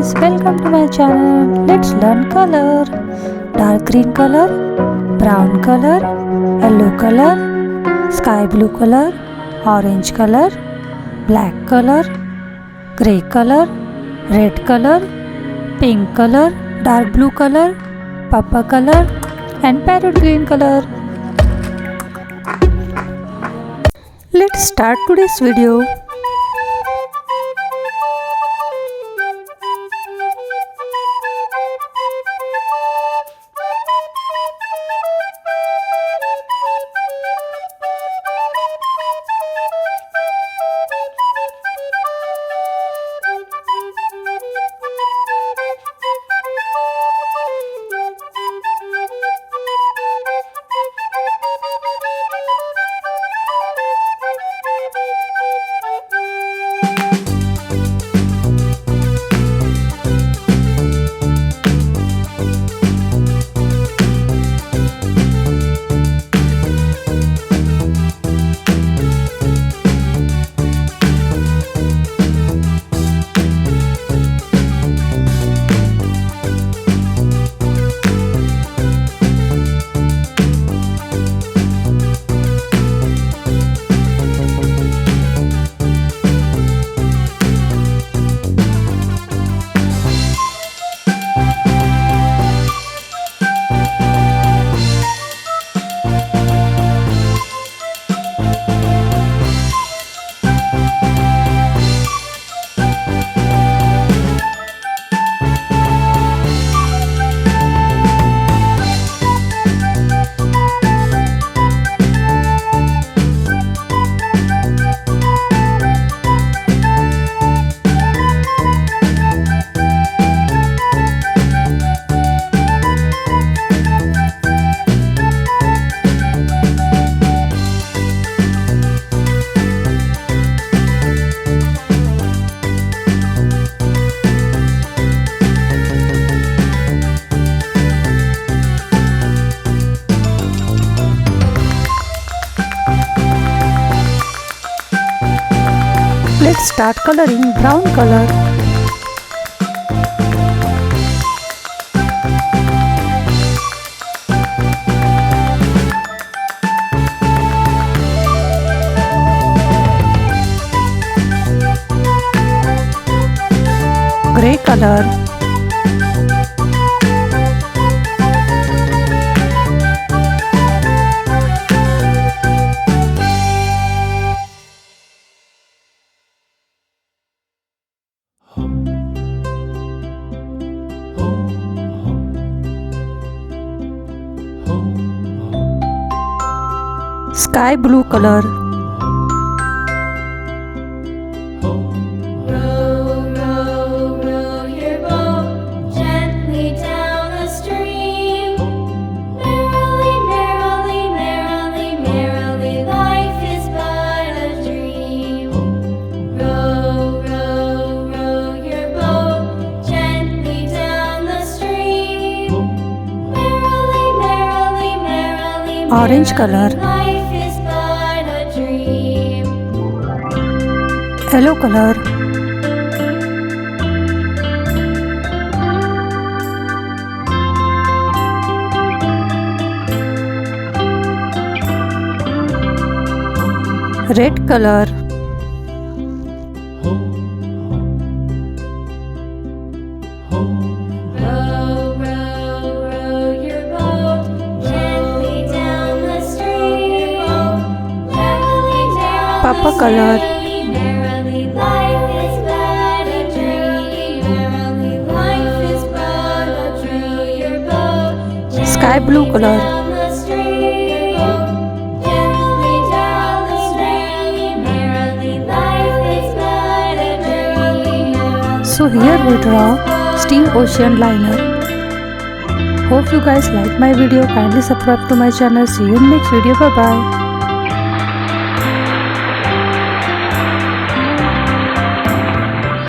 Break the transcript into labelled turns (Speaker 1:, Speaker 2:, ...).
Speaker 1: guys, welcome to my channel. Let's learn color. Dark green color, brown color, yellow color, sky blue color, orange color, black color, grey color, red color, pink color, dark blue color, purple color and parrot green color. Let's start today's video. Let's start coloring brown color. Grey color. Sky blue color. Orange color. Yellow color. Red color. Purple color. Sky blue color. So here we draw steam ocean liner. Hope you guys like my video. Kindly subscribe to my channel. See you in next video. Bye bye.